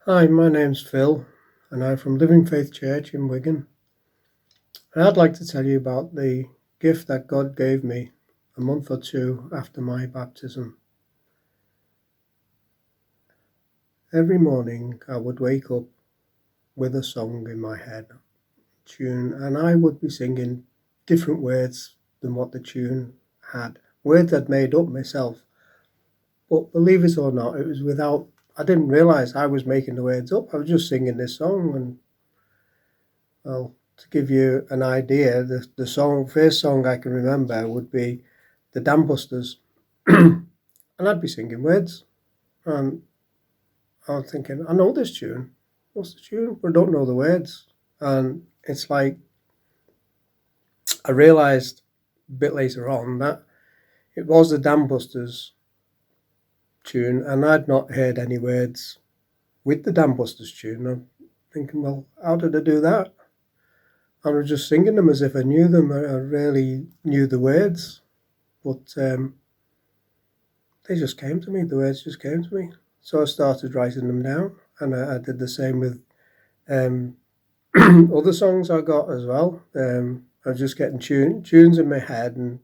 Hi, my name's Phil, and I'm from Living Faith Church in Wigan. And I'd like to tell you about the gift that God gave me a month or two after my baptism. Every morning I would wake up with a song in my head, tune, and I would be singing different words than what the tune had. Words I'd made up myself. But believe it or not, it was I didn't realise I was making the words up. I was just singing this song, and well, to give you an idea, the first song I can remember would be the Dam Busters. And I'd be singing words. And I was thinking, I know this tune. What's the tune? But I don't know the words. And it's like I realised a bit later on that it was the Dam Busters tune, and I'd not heard any words with the Dam Busters tune. I'm thinking, well, how did I do that? I was just singing them as if I knew them. I really knew the words, but they just came to me. The words just came to me. So I started writing them down, and I did the same with other songs I got as well. I was just getting tunes in my head and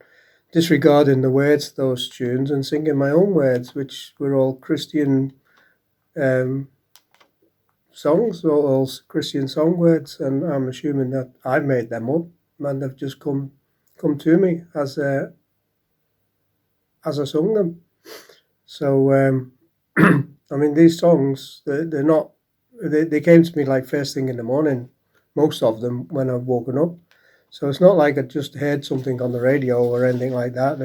disregarding the words to those tunes and singing my own words, which were all Christian songs, all Christian song words, and I'm assuming that I made them up, and they've just come to me as I sung them. So I mean, these songs, they're not. They came to me like first thing in the morning, most of them when I've woken up. So it's not like I just heard something on the radio or anything like that.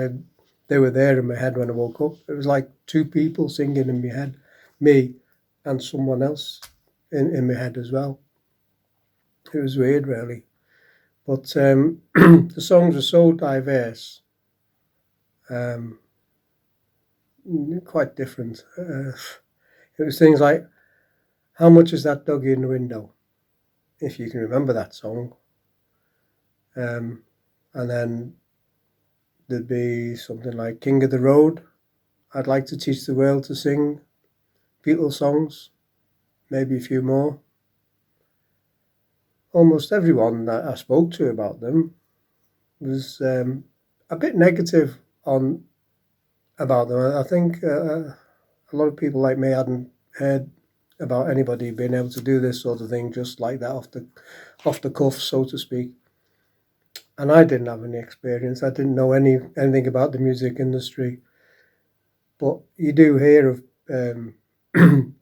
They were there in my head when I woke up. It was like two people singing in my head, me and someone else in my head as well. It was weird, really. But the songs are so diverse, quite different. It was things like, how much is that doggy in the window? If you can remember that song. And then there'd be something like King of the Road. I'd like to teach the world to sing Beatles songs, maybe a few more. Almost everyone that I spoke to about them was a bit negative about them. I think a lot of people like me hadn't heard about anybody being able to do this sort of thing just like that off the cuff, so to speak. And I didn't have any experience. I didn't know anything about the music industry. But you do hear of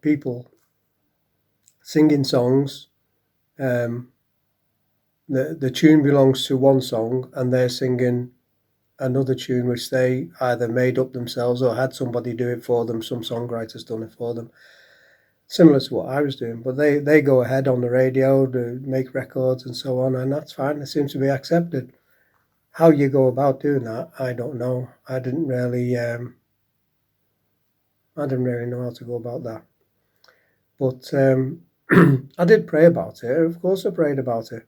people singing songs. The tune belongs to one song, and they're singing another tune which they either made up themselves or had somebody do it for them. Some songwriters done it for them, similar to what I was doing. But they go ahead on the radio to make records and so on, and that's fine. It seems to be accepted. How you go about doing that, I don't know. I didn't really know how to go about that. But I did pray about it. Of course, I prayed about it.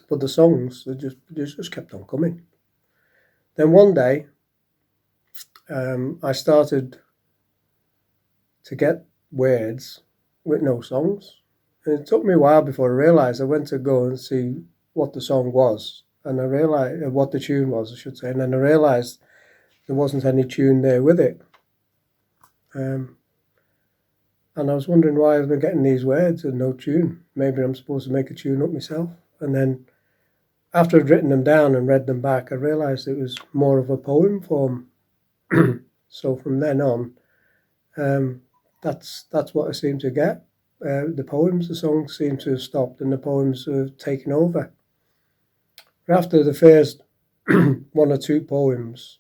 But the songs they just kept on coming. Then one day, I started to get words with no songs. And it took me a while before I realised. I went to go and see what the song was, and I realised what the tune was, I should say. And then I realised there wasn't any tune there with it. And I was wondering why I've been getting these words and no tune. Maybe I'm supposed to make a tune up myself. And then after I'd written them down and read them back, I realised it was more of a poem form. So from then on, that's what I seem to get. The songs seem to have stopped, and the poems have taken over. After the first one or two poems,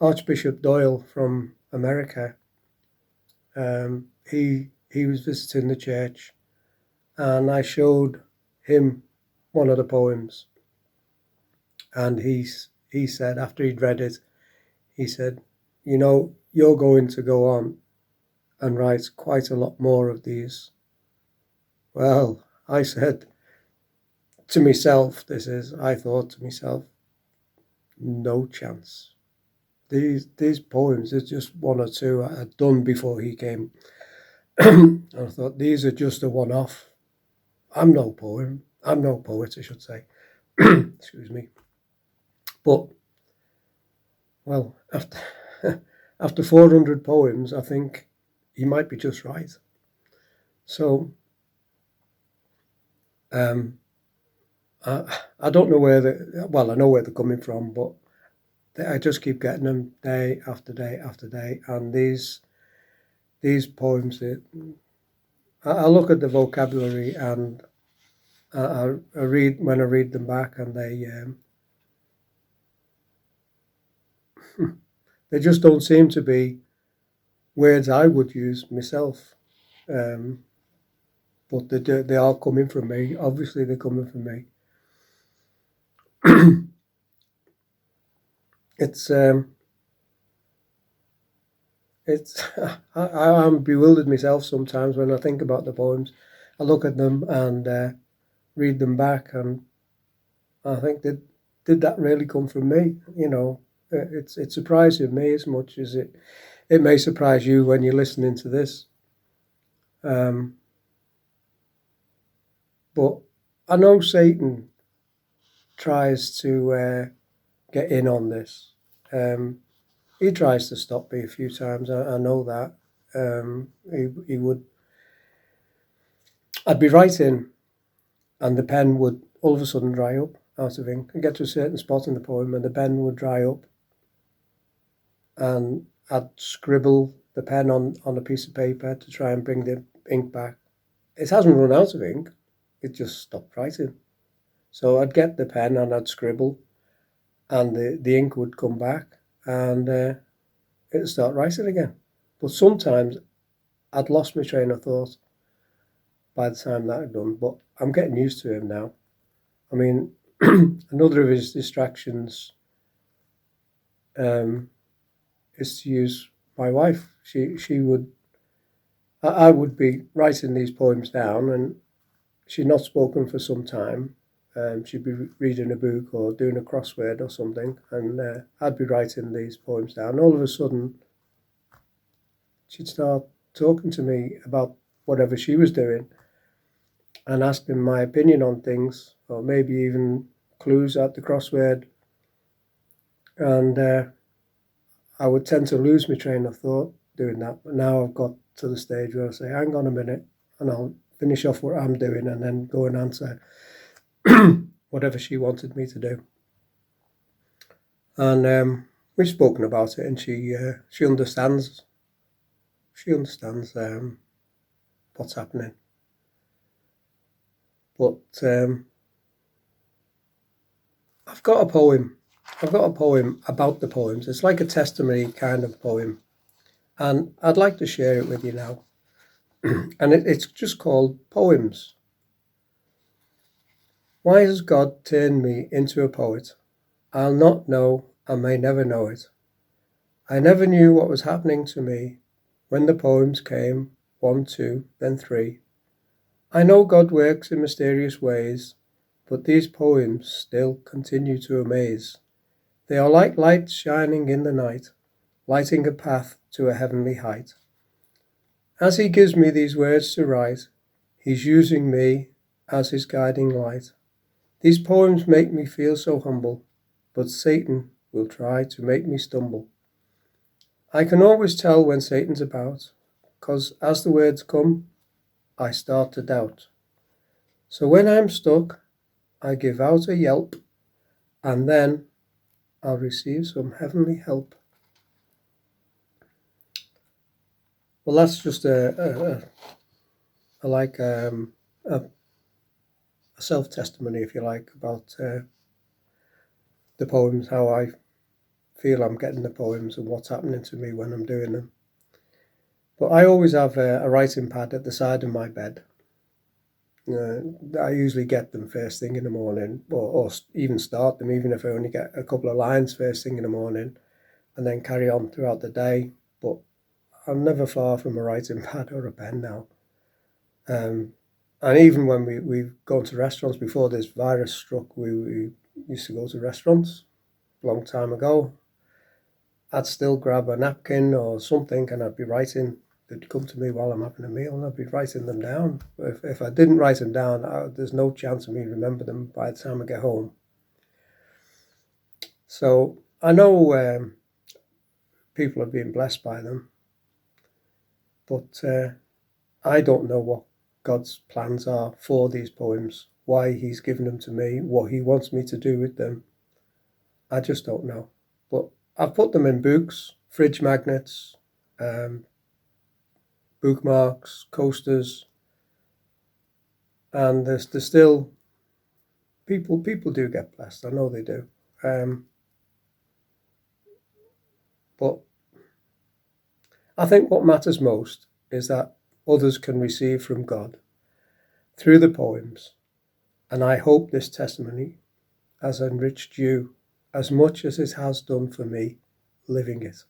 Archbishop Doyle from America, he was visiting the church, and I showed him one of the poems, and he said, after he'd read it, he said, you know, you're going to go on and write quite a lot more of these. Well, I said to myself, I thought to myself, no chance. these poems, there's just one or two I had done before he came. And I thought, these are just a one-off. I'm no poet, I should say. Excuse me. But, well, after 400 poems, I think he might be just right. So, I don't know I know where they're coming from, but I just keep getting them day after day after day. And these poems, I look at the vocabulary and I read them back, and they just don't seem to be words I would use myself. But they are coming from me. Obviously, they're coming from me. It's I'm bewildered myself sometimes when I think about the poems. I look at them and read them back, and I think, did that really come from me? It's surprising me as much as it may surprise you when you're listening to this. But I know Satan tries to get in on this. He tries to stop me a few times. I know that. He would. I'd be writing, and the pen would all of a sudden dry up out of ink. I'd get to a certain spot in the poem, and the pen would dry up, and I'd scribble the pen on a piece of paper to try and bring the ink back. It hasn't run out of ink. It just stopped writing. So I'd get the pen and I'd scribble, and the ink would come back, and it'd start writing again. But sometimes I'd lost my train of thought by the time that I'd done. But I'm getting used to him now. I mean, another of his distractions is to use my wife. I would be writing these poems down, and she'd not spoken for some time. She'd be reading a book or doing a crossword or something, and I'd be writing these poems down. All of a sudden, she'd start talking to me about whatever she was doing and asking my opinion on things, or maybe even clues at the crossword. And I would tend to lose my train of thought doing that. But now I've got to the stage where I say, hang on a minute, and I'll finish off what I'm doing and then go and answer whatever she wanted me to do. And we've spoken about it, and she understands. She understands what's happening. But I've got a poem about the poems. It's like a testimony kind of poem, and I'd like to share it with you now. And it's just called Poems. Why has God turned me into a poet? I'll not know, I may never know it. I never knew what was happening to me when the poems came, 1, 2, then 3. I know God works in mysterious ways, but these poems still continue to amaze. They are like lights shining in the night, lighting a path to a heavenly height. As he gives me these words to write, he's using me as his guiding light. These poems make me feel so humble, but Satan will try to make me stumble. I can always tell when Satan's about, 'cause as the words come, I start to doubt. So when I'm stuck, I give out a yelp, and then I'll receive some heavenly help. Well, that's just a self-testimony, if you like, about the poems, how I feel I'm getting the poems and what's happening to me when I'm doing them. But I always have a writing pad at the side of my bed. I usually get them first thing in the morning, or even start them, even if I only get a couple of lines first thing in the morning, and then carry on throughout the day. But I'm never far from a writing pad or a pen now. And even when we've gone to restaurants before this virus struck, we used to go to restaurants a long time ago. I'd still grab a napkin or something and I'd be writing. They'd come to me while I'm having a meal and I'd be writing them down. If I didn't write them down, there's no chance of me remember them by the time I get home. So I know people are being blessed by them, but I don't know what God's plans are for these poems, why he's given them to me, what he wants me to do with them. I just don't know. But I've put them in books, fridge magnets, bookmarks, coasters, and there's still people do get blessed. I know they do. But I think what matters most is that others can receive from God through the poems, and I hope this testimony has enriched you as much as it has done for me living it.